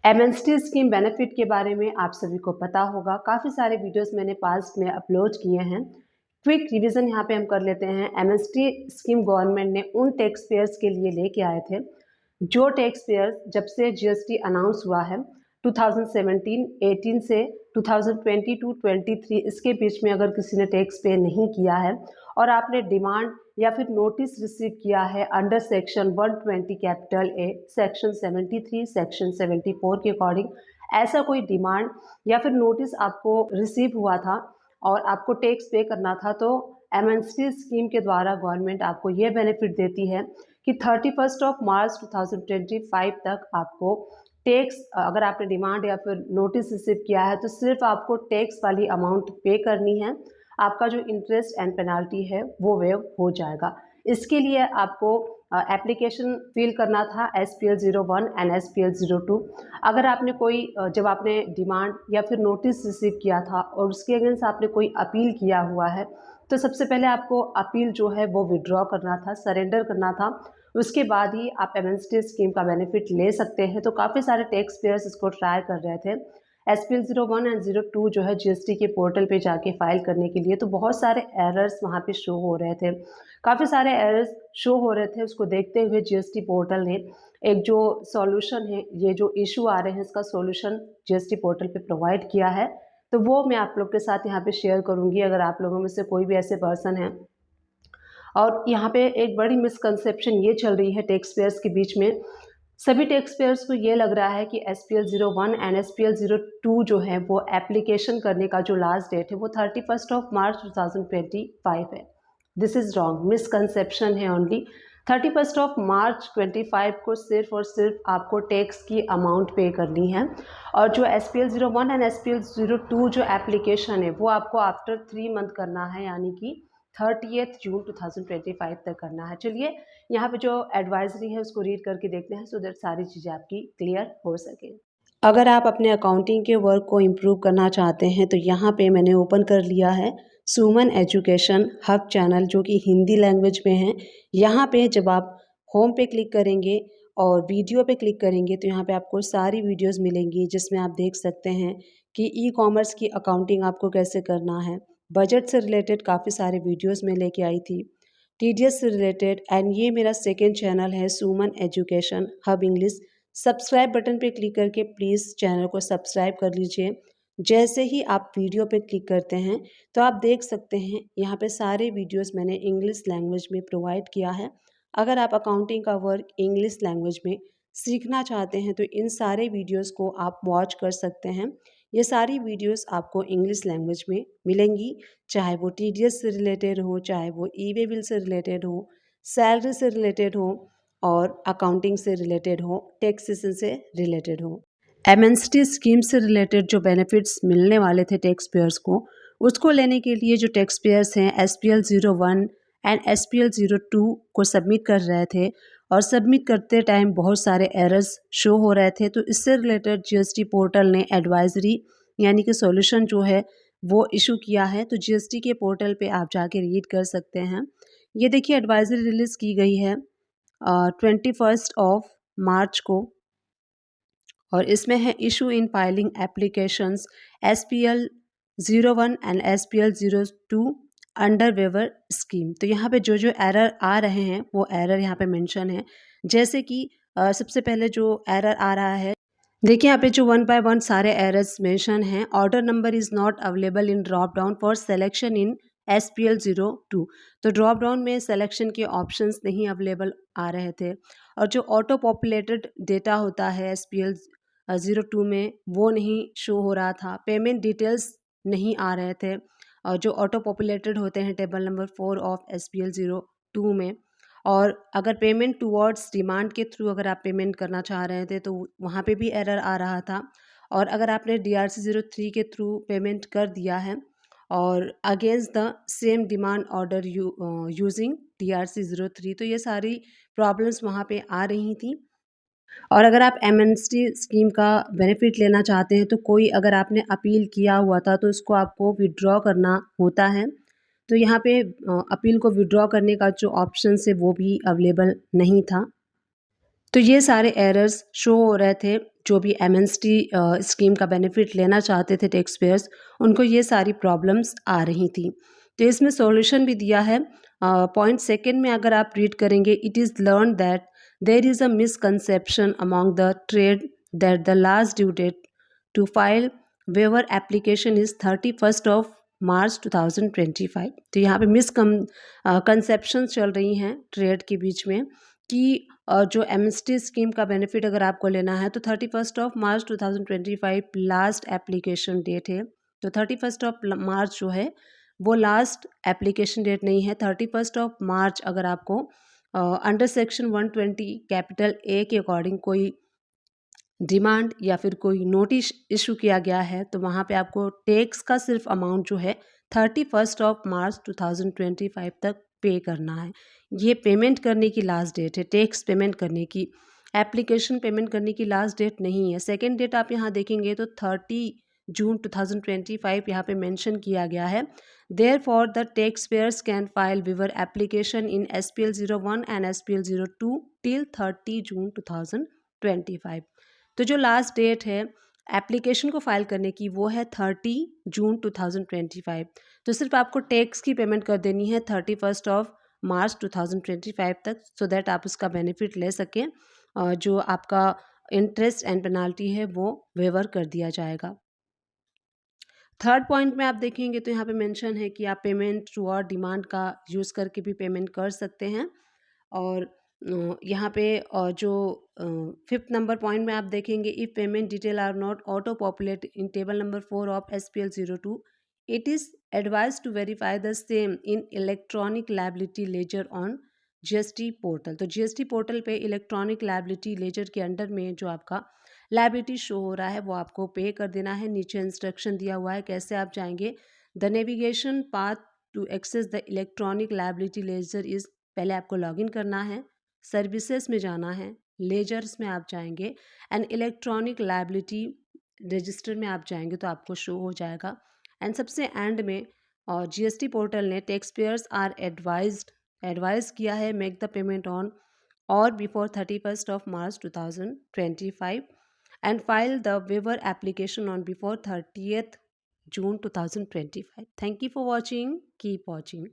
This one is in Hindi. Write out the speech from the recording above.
एमएनएसटी स्कीम बेनिफिट के बारे में आप सभी को पता होगा। काफ़ी सारे वीडियोस मैंने पास्ट में अपलोड किए हैं। क्विक रिवीजन यहाँ पे हम कर लेते हैं। एमएनएसटी स्कीम गवर्नमेंट ने उन टैक्स पेयर्स के लिए लेके आए थे जो टैक्स पेयर्स जब से जीएसटी अनाउंस हुआ है 2017-18 से 2022-23 इसके बीच में अगर किसी ने टैक्स पे नहीं किया है और आपने डिमांड या फिर नोटिस रिसीव किया है under section 120 capital A, section 73, section 74 के अकॉर्डिंग, ऐसा कोई डिमांड या फिर नोटिस आपको रिसीव हुआ था और आपको टैक्स पे करना था, तो एमएनएसटी स्कीम के द्वारा गवर्नमेंट आपको ये बेनिफिट देती है कि 31 मार्च 2025 तक आपको टैक्स, अगर आपने डिमांड या फिर नोटिस रिसीव किया है तो सिर्फ आपको टैक्स वाली अमाउंट पे करनी है। आपका जो इंटरेस्ट एंड पेनाल्टी है वो वेव हो जाएगा। इसके लिए आपको एप्लीकेशन फिल करना था SPL 01 एंड SPL 02। अगर आपने कोई जब आपने डिमांड या फिर नोटिस रिसीव किया था और उसके अगेंस्ट आपने कोई अपील किया हुआ है तो सबसे पहले आपको अपील जो है वो विड्रॉ करना था, सरेंडर करना था। उसके बाद ही आप एमएनएसटी स्कीम का बेनिफिट ले सकते हैं। तो काफ़ी सारे टैक्स पेयर्स इसको ट्राई कर रहे थे। SPL 01 एंड 02 जो है जीएसटी के पोर्टल पे जाके फाइल करने के लिए, तो बहुत सारे एरर्स वहाँ पे शो हो रहे थे, काफ़ी सारे एरर्स शो हो रहे थे। उसको देखते हुए जीएसटी पोर्टल ने एक जो सॉल्यूशन है, ये जो इशू आ रहे हैं इसका सॉल्यूशन जीएसटी पोर्टल पे प्रोवाइड किया है। तो वो मैं आप लोग के साथ यहाँ पे शेयर करूँगी, अगर आप लोगों में से कोई भी ऐसे पर्सन हैं। और यहाँ पे एक बड़ी मिसकंसेप्शन ये चल रही है टैक्स पेयर्स के बीच में। सभी टैक्स पेयर्स को ये लग रहा है कि SPL 01 एंड SPL 02 जो है वो एप्लीकेशन करने का जो लास्ट डेट है वो 31 मार्च 2025 है। दिस इज़ रॉन्ग, मिसकंसेप्शन है ओनली। 31 मार्च 25 को सिर्फ और सिर्फ आपको टैक्स की अमाउंट पे करनी है। और जो SPL 01 एंड SPL 02 जो एप्लीकेशन है वो आपको आफ्टर 3 मंथ करना है, यानी कि 30 जून 2025 तक करना है। चलिए यहाँ पे जो एडवाइजरी है उसको रीड करके देखते हैं, सो दैट सारी चीज़ें आपकी क्लियर हो सके। अगर आप अपने अकाउंटिंग के वर्क को इम्प्रूव करना चाहते हैं तो यहाँ पे मैंने ओपन कर लिया है सुमन एजुकेशन हब चैनल, जो कि हिंदी लैंग्वेज में है। यहाँ पे जब आप होम पे क्लिक करेंगे और वीडियो पे क्लिक करेंगे तो यहाँ पे आपको सारी वीडियोस मिलेंगी, जिसमें आप देख सकते हैं कि ई कॉमर्स की अकाउंटिंग आपको कैसे करना है। बजट से रिलेटेड काफ़ी सारे वीडियोस में लेके आई थी, TDS से रिलेटेड। एंड ये मेरा सेकेंड चैनल है Suman education hub English. Subscribe button पे क्लिक करके प्लीज़ चैनल को सब्सक्राइब कर लीजिए। जैसे ही आप वीडियो पे क्लिक करते हैं तो आप देख सकते हैं यहाँ पे सारे वीडियोस मैंने इंग्लिश लैंग्वेज में प्रोवाइड किया है। अगर आप अकाउंटिंग का वर्क इंग्लिश लैंग्वेज में सीखना चाहते हैं तो इन सारे वीडियोस को आप वॉच कर सकते हैं। ये सारी वीडियोस आपको इंग्लिश लैंग्वेज में मिलेंगी, चाहे वो TDS से रिलेटेड हो, चाहे वो ई-वे बिल से रिलेटेड हो, सैलरी से रिलेटेड हो और अकाउंटिंग से रिलेटेड हो, टैक्सेशन से रिलेटेड हो। एमएनएसटी स्कीम से रिलेटेड जो बेनिफिट्स मिलने वाले थे टैक्स पेयर्स को, उसको लेने के लिए जो टैक्स पेयर्स हैं SPL 01 एंड SPL 02 को सबमिट कर रहे थे और सबमिट करते टाइम बहुत सारे एरर्स शो हो रहे थे। तो इससे रिलेटेड जीएसटी पोर्टल ने एडवाइजरी यानी कि सॉल्यूशन जो है वो इशू किया है। तो जीएसटी के पोर्टल पे आप जाके रीड कर सकते हैं। ये देखिए एडवाइजरी रिलीज़ की गई है 21 मार्च को, और इसमें है issue in filing applications SPL 01 and SPL 02 under waiver scheme. तो यहाँ पे जो जो एरर आ रहे हैं वो एरर यहाँ पे मेंशन है। जैसे कि सबसे पहले जो एरर आ रहा है, देखिए यहाँ पे जो 1 बाय 1 सारे एरर्स मेंशन हैं। Order number is not available in drop down for selection in SPL 02। तो ड्रॉप डाउन में सिलेक्शन के ऑप्शंस नहीं अवेलेबल आ रहे थे। और जो ऑटो पॉपुलेटेड डेटा होता है SPL 02 में वो नहीं शो हो रहा था। पेमेंट डिटेल्स नहीं आ रहे थे और जो ऑटो पॉपुलेटेड होते हैं टेबल नंबर 4 ऑफ SPL 02 में। और अगर पेमेंट टुवर्ड्स डिमांड के थ्रू अगर आप पेमेंट करना चाह रहे थे तो वहाँ पे भी एरर आ रहा था। और अगर आपने DRC 03 के थ्रू पेमेंट कर दिया है और against the same demand order using DRC 03, तो ये सारी प्रॉब्लम्स वहाँ पे आ रही थी। और अगर आप एमएनएसटी स्कीम का बेनिफिट लेना चाहते हैं तो कोई अगर आपने अपील किया हुआ था तो उसको आपको विड्रॉ करना होता है। तो यहाँ पे अपील को विड्रॉ करने का जो ऑप्शन है वो भी अवेलेबल नहीं था। तो ये सारे एरर्स शो हो रहे थे। जो भी एमएनएसटी स्कीम का बेनिफिट लेना चाहते थे टैक्स पेयर्स, उनको ये सारी प्रॉब्लम्स आ रही थी। तो इसमें सॉल्यूशन भी दिया है। पॉइंट सेकंड में अगर आप रीड करेंगे, it is learn that there is a misconception among the trade that the last due date to file waiver application is 31 of March 2025। तो यहाँ पे कंसेप्शन चल रही हैं ट्रेड के बीच में कि जो एमएसटी स्कीम का बेनिफिट अगर आपको लेना है तो 31 of March 2025 last application date है। तो 31 ऑफ मार्च जो है वो लास्ट एप्लीकेशन डेट नहीं है। 31 ऑफ मार्च अगर आपको अंडर सेक्शन 120 कैपिटल ए के अकॉर्डिंग कोई डिमांड या फिर कोई नोटिस इशू किया गया है तो वहाँ पे आपको टैक्स का सिर्फ अमाउंट जो है 31 ऑफ मार्च 2025 तक पे करना है। ये पेमेंट करने की लास्ट डेट है, टैक्स पेमेंट करने की। एप्लीकेशन पेमेंट करने की लास्ट डेट नहीं है। सेकेंड डेट आप यहाँ देखेंगे तो 30 जून 2025 यहाँ पे मेंशन किया गया है। Therefore the taxpayers can file waiver application in SPL 01 and SPL 02 till 30 June 2025। तो जो लास्ट डेट है एप्लीकेशन को फाइल करने की वो है 30 जून 2025। तो सिर्फ आपको टैक्स की पेमेंट कर देनी है 31 ऑफ मार्च 2025 तक, सो दैट आप उसका बेनिफिट ले सकें। जो आपका इंटरेस्ट एंड पेनाल्टी है वो वेवर कर दिया जाएगा। थर्ड पॉइंट में आप देखेंगे तो यहाँ पे मेंशन है कि आप पेमेंट थ्रू और डिमांड का यूज़ करके भी पेमेंट कर सकते हैं। और यहाँ पे जो फिफ्थ नंबर पॉइंट में आप देखेंगे, if payment detail are not auto populate in table number 4 of SPL 02 it is advise to verify the same in electronic liability ledger on GST portal. तो GST पोर्टल पे इलेक्ट्रॉनिक लायबिलिटी लेजर के अंडर में जो आपका लायबिलिटी शो हो रहा है वो आपको पे कर देना है। नीचे इंस्ट्रक्शन दिया हुआ है कैसे आप जाएंगे। The navigation path to access the electronic liability ledger is, पहले आपको लॉगिन करना है, सर्विसेज में जाना है, लेजर्स में आप जाएंगे एंड इलेक्ट्रॉनिक लायबिलिटी रजिस्टर में आप जाएंगे तो आपको शो हो जाएगा। एंड सबसे एंड में और GST पोर्टल ने टैक्स पेयर्स आर एडवाइज किया है मेक द पेमेंट ऑन और before 31 of March 2025 and file the waiver application on before 30th June 2025. Thank you for watching. Keep watching.